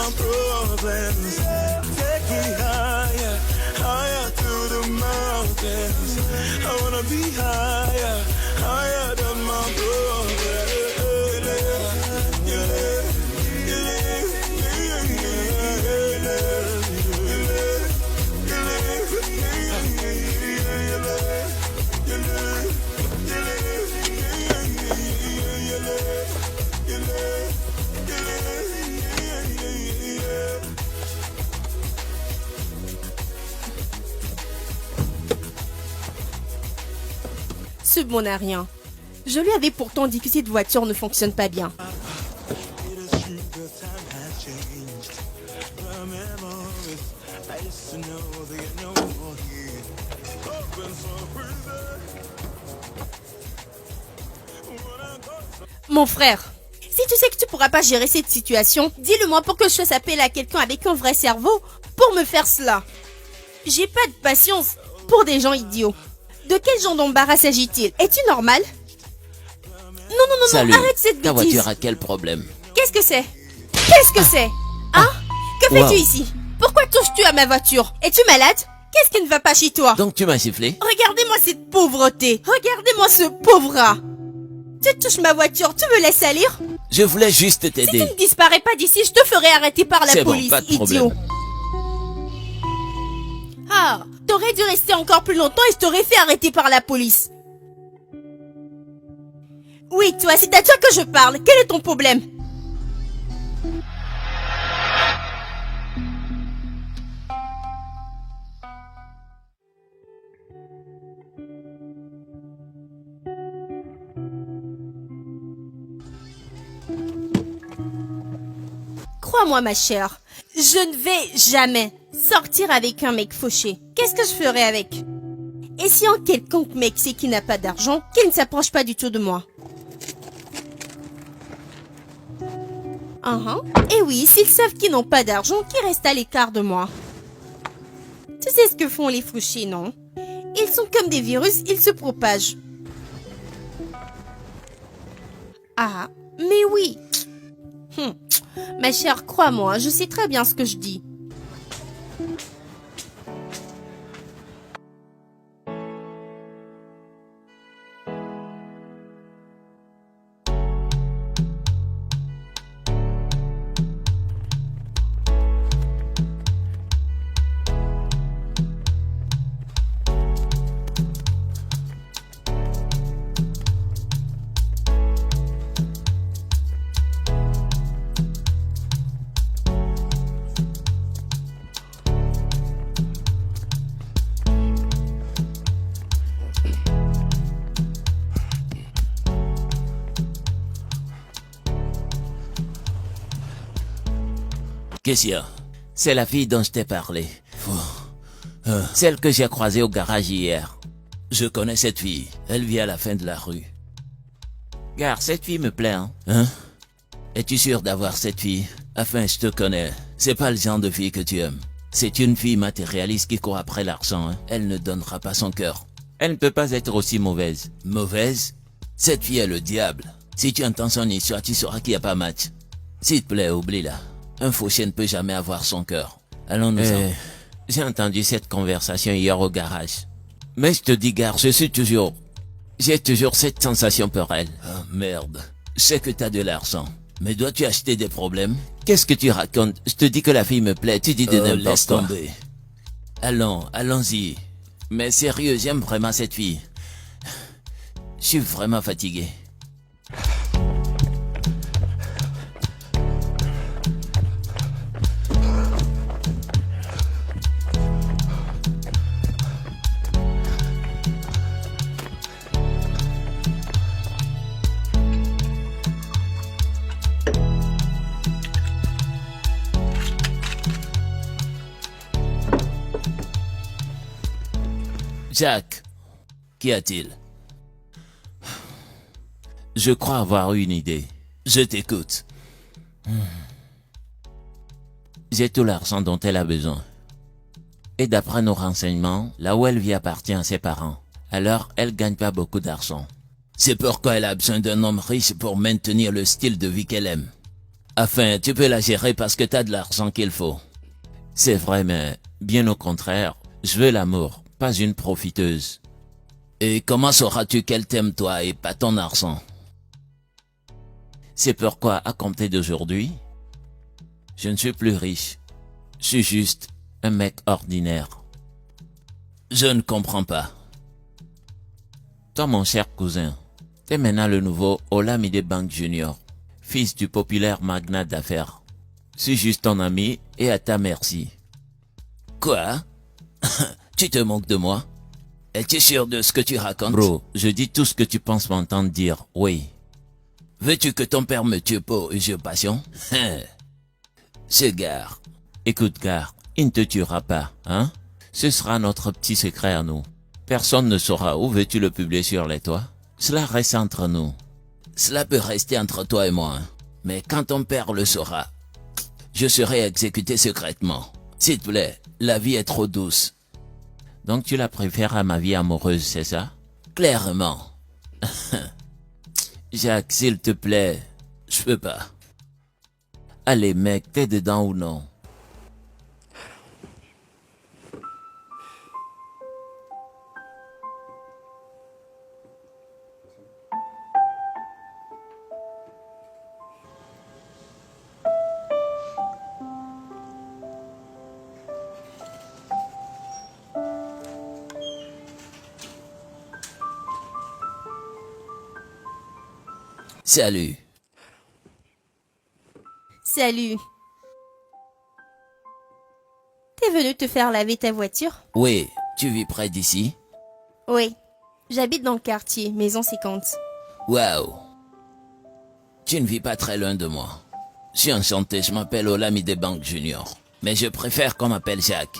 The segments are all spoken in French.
my problems. Take me higher, higher to the mountains. I wanna be higher, higher than my problems. Ce bon n'a rien. Je lui avais pourtant dit que cette voiture ne fonctionne pas bien. Mon frère, si tu sais que tu pourras pas gérer cette situation, dis-le-moi pour que je fasse appel à quelqu'un avec un vrai cerveau pour me faire cela. J'ai pas de patience pour des gens idiots. De quel genre d'embarras s'agit-il? Es-tu normal? Non, Salut. arrête cette Ta bêtise. voiture a quel problème? Qu'est-ce que c'est? Qu'est-ce que c'est? Hein? Que fais-tu Wow. ici? Pourquoi touches-tu à ma voiture? Es-tu malade? Qu'est-ce qui ne va pas chez toi? Donc tu m'as sifflé? Regardez-moi cette pauvreté. Regardez-moi ce pauvre rat. Tu touches ma voiture, tu me laisses salir? Je voulais juste Si tu t'aider. ne disparais pas d'ici, je te ferai arrêter par la C'est bon, police, pas de idiot. problème. Ah, t'aurais dû rester encore plus longtemps et je t'aurais fait arrêter par la police. Oui, toi, c'est à toi que je parle. Quel est ton problème? Crois-moi, ma chère, je ne vais jamais sortir avec un mec fauché. Qu'est-ce que je ferai avec? Et si un quelconque mec sait qu'il n'a pas d'argent, qu'il ne s'approche pas du tout de moi? Et oui, s'ils savent qu'ils n'ont pas d'argent, qu'ils restent à l'écart de moi. Tu sais ce que font les fauchés, non? Ils sont comme des virus, ils se propagent. Ah, mais oui. Ma chère, crois-moi, je sais très bien ce que je dis. Qu'est-ce qu'il y a? C'est la fille dont je t'ai parlé. Celle que j'ai croisée au garage hier. Je connais cette fille. Elle vit à la fin de la rue. Gare, cette fille me plaît, hein? Es-tu sûr d'avoir cette fille? Enfin, je te connais. C'est pas le genre de fille que tu aimes. C'est une fille matérialiste qui court après l'argent, hein? Elle ne donnera pas son cœur. Elle ne peut pas être aussi mauvaise. Mauvaise? Cette fille est le diable. Si tu entends son histoire, tu sauras qu'il n'y a pas match. S'il te plaît, oublie-la. Un fauché ne peut jamais avoir son cœur. Allons-nous-en. J'ai entendu cette conversation hier au garage. Mais je te dis, gare, j'ai toujours cette sensation pour elle. Ah, merde. Je sais que t'as de l'argent. Mais dois-tu acheter des problèmes? Qu'est-ce que tu racontes? Je te dis que la fille me plaît, tu dis de n'importe quoi. Tomber. Allons-y. Mais sérieux, j'aime vraiment cette fille. Je suis vraiment fatigué. Jack, qu'y a-t-il? Je crois avoir une idée. Je t'écoute. J'ai tout l'argent dont elle a besoin. Et d'après nos renseignements, là où elle vit appartient à ses parents. Alors, elle gagne pas beaucoup d'argent. C'est pourquoi elle a besoin d'un homme riche pour maintenir le style de vie qu'elle aime. Enfin, tu peux la gérer parce que t'as de l'argent qu'il faut. C'est vrai, mais bien au contraire, je veux l'amour, pas une profiteuse. Et comment sauras-tu qu'elle t'aime toi et pas ton argent? C'est pourquoi, à compter d'aujourd'hui, je ne suis plus riche. Je suis juste un mec ordinaire. Je ne comprends pas. Toi, mon cher cousin, t'es maintenant le nouveau Olamide Bank Junior, fils du populaire magnat d'affaires. Je suis juste ton ami et à ta merci. Quoi? Tu te moques de moi? Es-tu sûr de ce que tu racontes? Bro, je dis tout ce que tu penses m'entendre dire, oui. Veux-tu que ton père me tue pour usurpation? Ce gars. Écoute, gars, il ne te tuera pas, hein? Ce sera notre petit secret à nous. Personne ne saura. Où veux-tu le publier sur les toits? Cela reste entre nous. Cela peut rester entre toi et moi, hein? Mais quand ton père le saura, je serai exécuté secrètement. S'il te plaît, la vie est trop douce. Donc tu la préfères à ma vie amoureuse, c'est ça? Clairement. Jacques, s'il te plaît, je peux pas. Allez mec, t'es dedans ou non? Salut. Salut. T'es venu te faire laver ta voiture? Oui, tu vis près d'ici? Oui. J'habite dans le quartier, maison 50. Waouh. Tu ne vis pas très loin de moi. Je suis enchanté, je m'appelle Olamide Bank Junior. Mais je préfère qu'on m'appelle Jacques.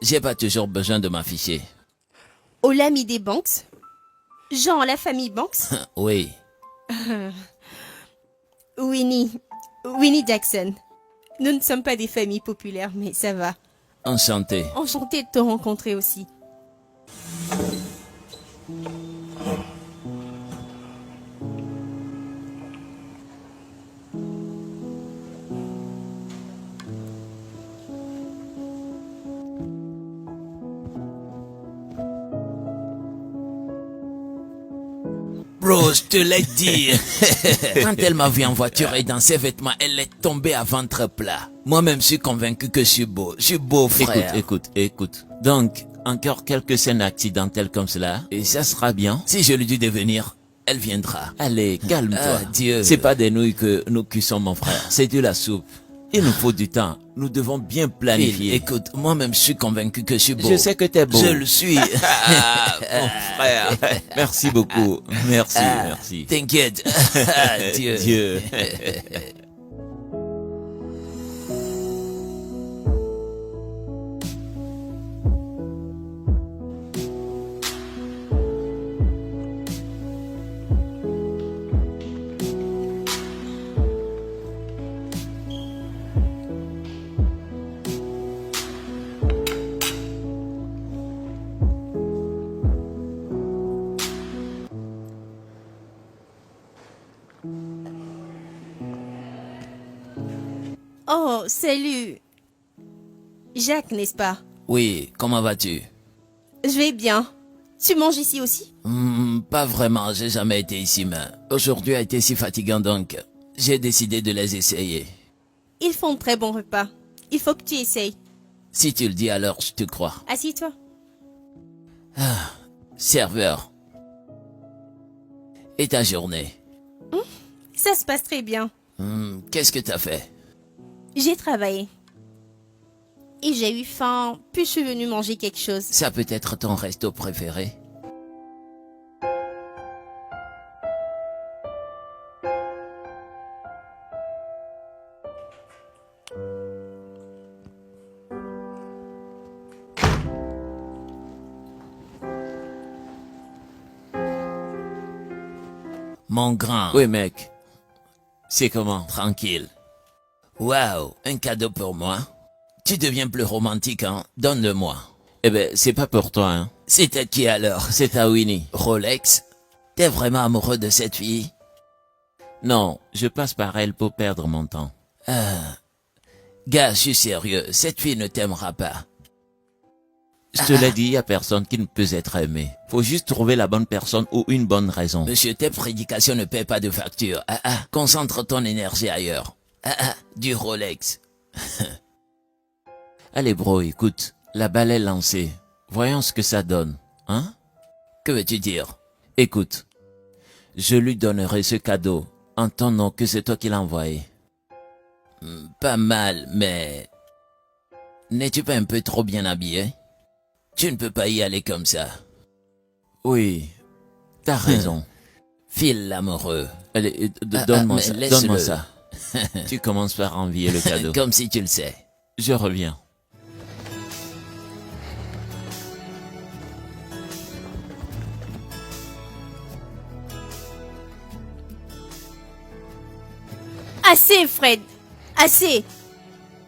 J'ai pas toujours besoin de m'afficher. Olamide Banks? Genre la famille Banks? Oui. Winnie Jackson. Nous ne sommes pas des familles populaires, mais ça va. Enchanté. Enchantée de te rencontrer aussi. Bro, je te l'ai dit. Quand elle m'a vu en voiture et dans ses vêtements, elle est tombée à ventre plat. Moi-même, je suis convaincu que je suis beau. Je suis beau, frère. Écoute. Donc, encore quelques scènes accidentelles comme cela, et ça sera bien. Si je lui dis de venir, elle viendra. Allez, calme-toi. Dieu. C'est pas des nouilles que nous cuisons, mon frère. C'est de la soupe. Il nous faut du temps. Nous devons bien planifier. Phil, écoute, moi-même, je suis convaincu que je suis beau. Je sais que t'es beau. Je le suis. Mon frère. Merci beaucoup. Merci. T'inquiète. Dieu. Oh, salut. Jacques, n'est-ce pas? Oui, comment vas-tu? Je vais bien. Tu manges ici aussi? Pas vraiment, j'ai jamais été ici, mais aujourd'hui a été si fatigant donc j'ai décidé de les essayer. Ils font de très bons repas. Il faut que tu essayes. Si tu le dis alors, je te crois. Assieds-toi. Serveur. Et ta journée? Ça se passe très bien. Qu'est-ce que t'as fait? J'ai travaillé. Et j'ai eu faim, puis je suis venue manger quelque chose. Ça peut être ton resto préféré? Mon grand. Oui, mec. C'est comment? Tranquille. Waouh, un cadeau pour moi? Tu deviens plus romantique, hein? Donne-le-moi. Eh ben, c'est pas pour toi, hein? C'est à qui alors? C'est à Winnie. Rolex? T'es vraiment amoureux de cette fille? Non, je passe par elle pour perdre mon temps. Gars, je suis sérieux, cette fille ne t'aimera pas. Je te l'ai dit, y a personne qui ne peut être aimé. Faut juste trouver la bonne personne ou une bonne raison. Monsieur, tes prédications ne paient pas de facture. Concentre ton énergie ailleurs. Du Rolex. Allez bro, écoute, la balle est lancée. Voyons ce que ça donne, hein? Que veux-tu dire? Écoute, je lui donnerai ce cadeau en ton nom que c'est toi qui l'as envoyé. Pas mal, mais... N'es-tu pas un peu trop bien habillé? Tu ne peux pas y aller comme ça. Oui, t'as raison. File l'amoureux. Allez, donne-moi ça, laisse-le. donne-moi ça. Tu commences par envier le cadeau. Comme si tu le sais. Je reviens. Assez, Fred. Assez.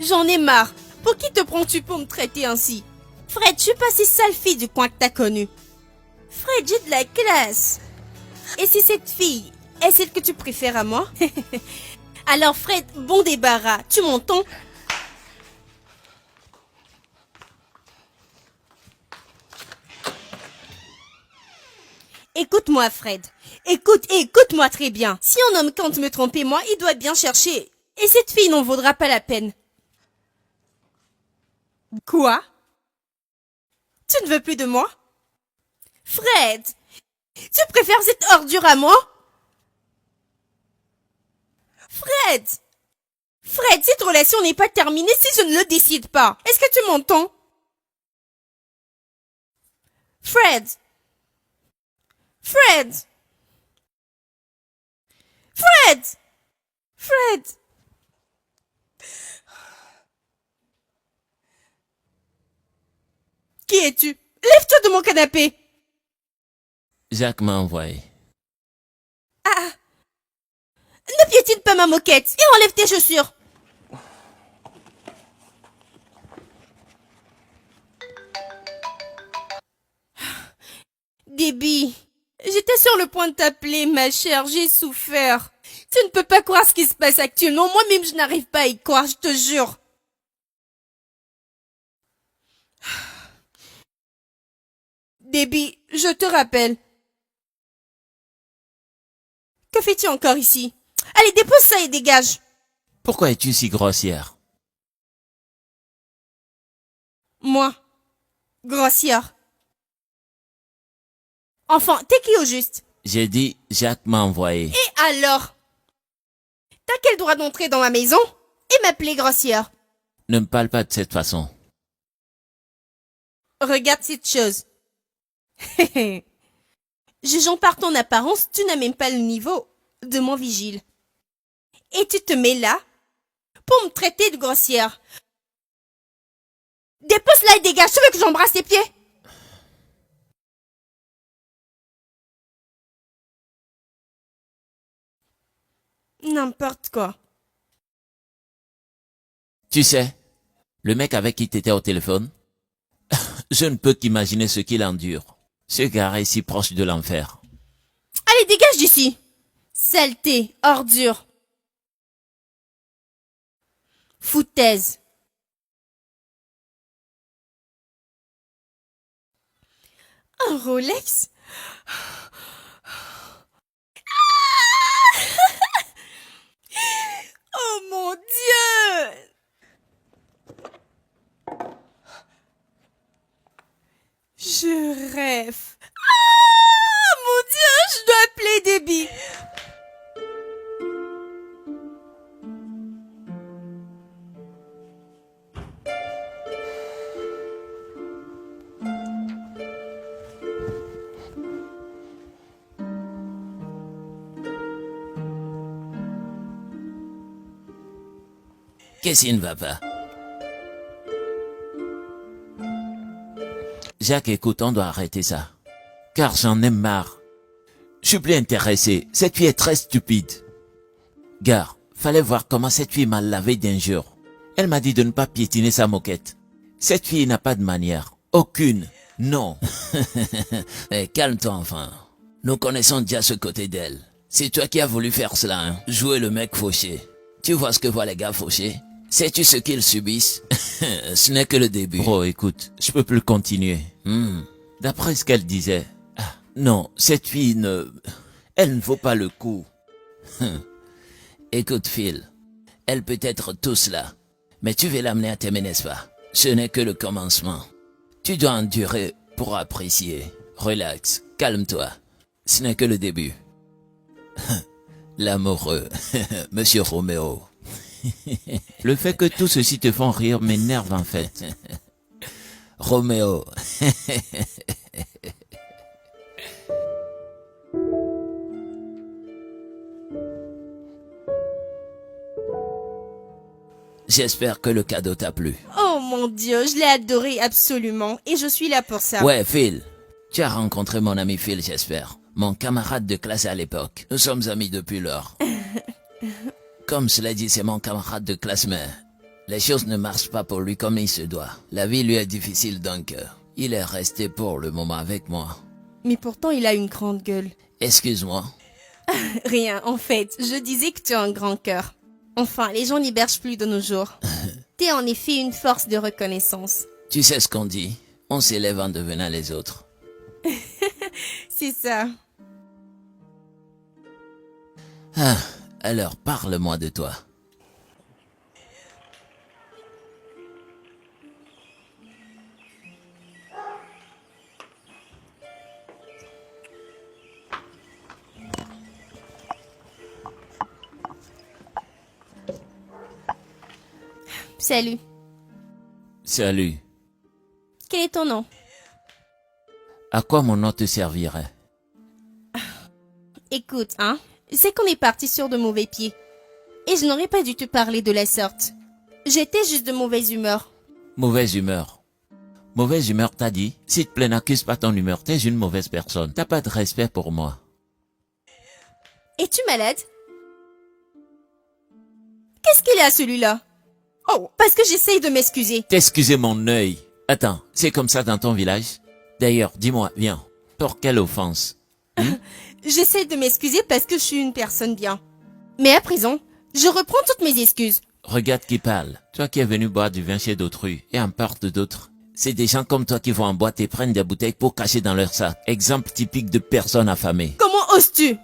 J'en ai marre. Pour qui te prends-tu pour me traiter ainsi? Fred, je suis pas ces sales filles du coin que t'as connues. Fred, j'ai de la classe. Et si cette fille est celle que tu préfères à moi? Alors Fred, bon débarras. Tu m'entends? Écoute-moi, Fred. Écoute-moi très bien. Si un homme compte me tromper, moi, il doit bien chercher. Et cette fille n'en vaudra pas la peine. Quoi? Tu ne veux plus de moi? Fred, tu préfères cette ordure à moi? Fred, cette relation n'est pas terminée si je ne le décide pas. Est-ce que tu m'entends? Fred. Qui es-tu? Lève-toi de mon canapé. Jacques m'a envoyé. Ne piétine pas ma moquette et enlève tes chaussures. Déby, j'étais sur le point de t'appeler, ma chère, j'ai souffert. Tu ne peux pas croire ce qui se passe actuellement, moi-même je n'arrive pas à y croire, je te jure. Déby, je te rappelle. Que fais-tu encore ici? Allez, dépose ça et dégage. Pourquoi es-tu si grossière? Moi, grossière. Enfin, t'es qui au juste? J'ai dit, Jacques m'a envoyé. Et alors? T'as quel droit d'entrer dans ma maison et m'appeler grossière? Ne me parle pas de cette façon. Regarde cette chose. Jugeant par ton apparence, tu n'as même pas le niveau de mon vigile. Et tu te mets là pour me traiter de grossière. Dépose-la et dégage, tu veux que j'embrasse tes pieds? N'importe quoi. Tu sais, le mec avec qui t'étais au téléphone, je ne peux qu'imaginer ce qu'il endure. Ce gars est si proche de l'enfer. Allez, dégage d'ici. Saleté, ordure. Foutaise. Un Rolex? Oh mon Dieu! Je rêve. Ah, mon Dieu, je dois appeler Déby. Qu'est-ce qui ne va pas? Jacques, écoute, on doit arrêter ça. Car j'en ai marre. Je suis plus intéressé. Cette fille est très stupide. Gare, fallait voir comment cette fille m'a lavé d'injures. Elle m'a dit de ne pas piétiner sa moquette. Cette fille n'a pas de manière. Aucune. Non. Calme-toi enfin. Nous connaissons déjà ce côté d'elle. C'est toi qui as voulu faire cela, hein? Jouer le mec fauché. Tu vois ce que voient les gars fauchés? Sais-tu ce qu'ils subissent? Ce n'est que le début. Bro, écoute, je peux plus continuer. D'après ce qu'elle disait, non, cette fille elle ne vaut pas le coup. Écoute, Phil, elle peut être tout cela, mais tu veux l'amener à t'aimer, n'est-ce pas? Ce n'est que le commencement. Tu dois endurer pour apprécier. Relax, calme-toi. Ce n'est que le début. L'amoureux, Monsieur Roméo. Le fait que tout ceci te font rire m'énerve en fait. Roméo. J'espère que le cadeau t'a plu. Oh mon Dieu, je l'ai adoré absolument et je suis là pour ça. Ouais, Phil. Tu as rencontré mon ami Phil, j'espère. Mon camarade de classe à l'époque. Nous sommes amis depuis lors. Comme cela dit, c'est mon camarade de classe, mais les choses ne marchent pas pour lui comme il se doit. La vie lui est difficile, donc il est resté pour le moment avec moi. Mais pourtant, il a une grande gueule. Excuse-moi. Rien, en fait, je disais que tu as un grand cœur. Enfin, les gens n'y bergent plus de nos jours. T'es en effet une force de reconnaissance. Tu sais ce qu'on dit? On s'élève en devenant les autres. C'est ça. Ah, alors parle-moi de toi. Salut. Salut. Quel est ton nom? À quoi mon nom te servirait? Écoute, c'est qu'on est parti sur de mauvais pieds. Et je n'aurais pas dû te parler de la sorte. J'étais juste de mauvaise humeur. Mauvaise humeur. Mauvaise humeur, t'as dit? S'il te plaît, n'accuse pas ton humeur, t'es une mauvaise personne. T'as pas de respect pour moi. Es-tu malade? Qu'est-ce qu'il a celui-là? Oh, parce que j'essaye de m'excuser. T'excuser mon œil. Attends, c'est comme ça dans ton village? D'ailleurs, dis-moi, viens, pour quelle offense? J'essaie de m'excuser parce que je suis une personne bien. Mais à présent, je reprends toutes mes excuses. Regarde qui parle. Toi qui es venu boire du vin chez d'autrui et en porte d'autres. C'est des gens comme toi qui vont en boîte et prennent des bouteilles pour cacher dans leur sac. Exemple typique de personnes affamées. Comment oses-tu?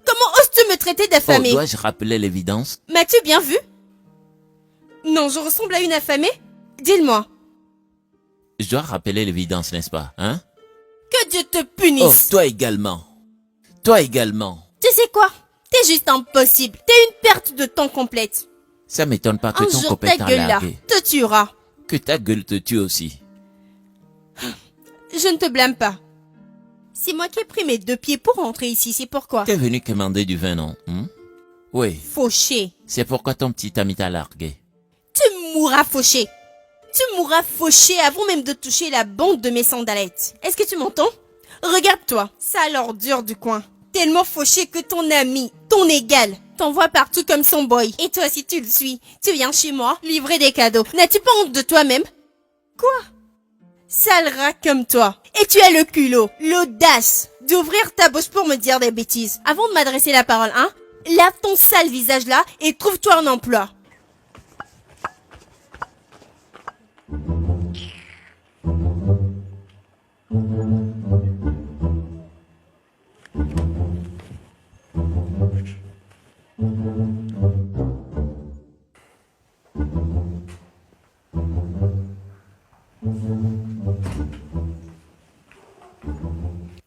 Comment oses-tu me traiter d'affamée? Oh, dois-je rappeler l'évidence? M'as-tu bien vu? Non, je ressemble à une affamée? Dis-le-moi. Je dois rappeler l'évidence, n'est-ce pas, hein? Que Dieu te Oh, punisse. toi également. Toi également. Tu sais quoi? T'es juste impossible. T'es une perte de temps complète. Ça m'étonne pas que Un ton jour, copain ta t'a gueule là largué. te tuera. Que ta gueule te tue aussi. Je ne te blâme pas. C'est moi qui ai pris mes 2 pieds pour rentrer ici, c'est pourquoi. T'es venu commander du vin, non? Oui, Fauché. c'est pourquoi ton petit ami t'a largué. Tu mourras fauché. Tu mourras fauché avant même de toucher la bande de mes sandalettes. Est-ce que tu m'entends? Regarde-toi, sale ordure du coin. Tellement fauché que ton ami, ton égal, t'envoie partout comme son boy. Et toi, si tu le suis, tu viens chez moi livrer des cadeaux. N'as-tu pas honte de toi-même? Quoi? Sale rat comme toi. Et tu as le culot, l'audace d'ouvrir ta bouche pour me dire des bêtises. Avant de m'adresser la parole, lave ton sale visage là et trouve-toi un emploi.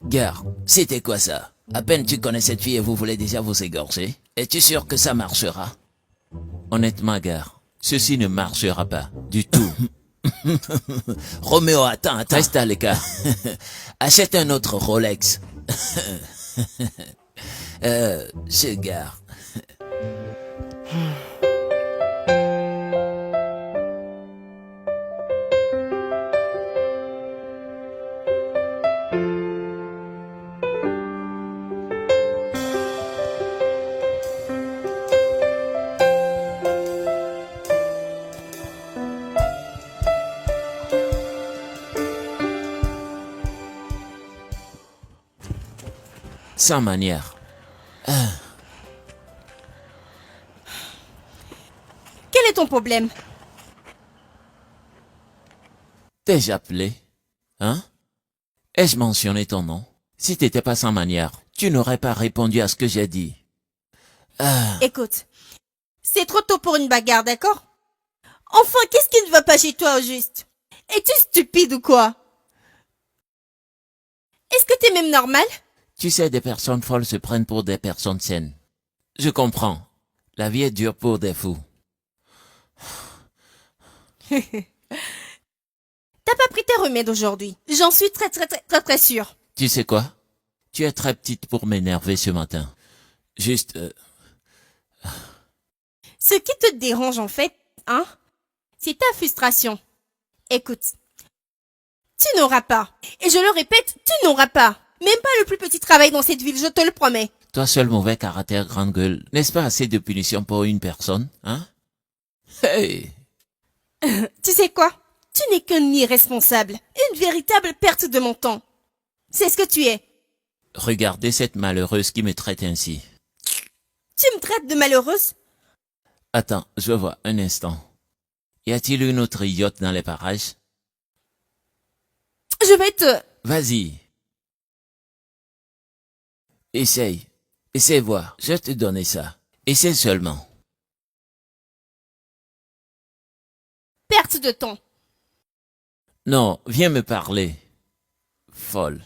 Gare, c'était quoi ça? À peine tu connais cette fille et vous voulez déjà vous égorger? Es-tu sûr que ça marchera? Honnêtement, gars, ceci ne marchera pas du tout. Roméo, attends. Reste à l'écart. Achète un autre Rolex. Ce gars. Sans manière. ton problème? T'ai-je appelé? Hein? Ai-je mentionné ton nom? Si t'étais pas sans manière, tu n'aurais pas répondu à ce que j'ai dit. Écoute, c'est trop tôt pour une bagarre, d'accord? Enfin, qu'est-ce qui ne va pas chez toi au juste? Es-tu stupide ou quoi? Est-ce que t'es même normal? Tu sais, des personnes folles se prennent pour des personnes saines. Je comprends. La vie est dure pour des fous. T'as pas pris tes remèdes aujourd'hui. J'en suis très sûre. Tu sais quoi? Tu es très petite pour m'énerver ce matin. Juste, Ce qui te dérange en fait, hein, c'est ta frustration. Écoute, tu n'auras pas, et je le répète, tu n'auras pas, même pas le plus petit travail dans cette ville, je te le promets. toi seul mauvais caractère, grande gueule, n'est-ce pas assez de punition pour une personne, hein? Hey! Tu sais quoi? Tu n'es qu'un irresponsable, une véritable perte de mon temps. C'est ce que tu es. Regardez cette malheureuse qui me traite ainsi. Tu me traites de malheureuse? Attends, je vois un instant. Y a-t-il une autre idiote dans les parages? Je vais te... Vas-y. Essaye. Essaye voir. Je vais te donner ça. Essaye seulement. Perte de temps. Non, viens me parler. Folle.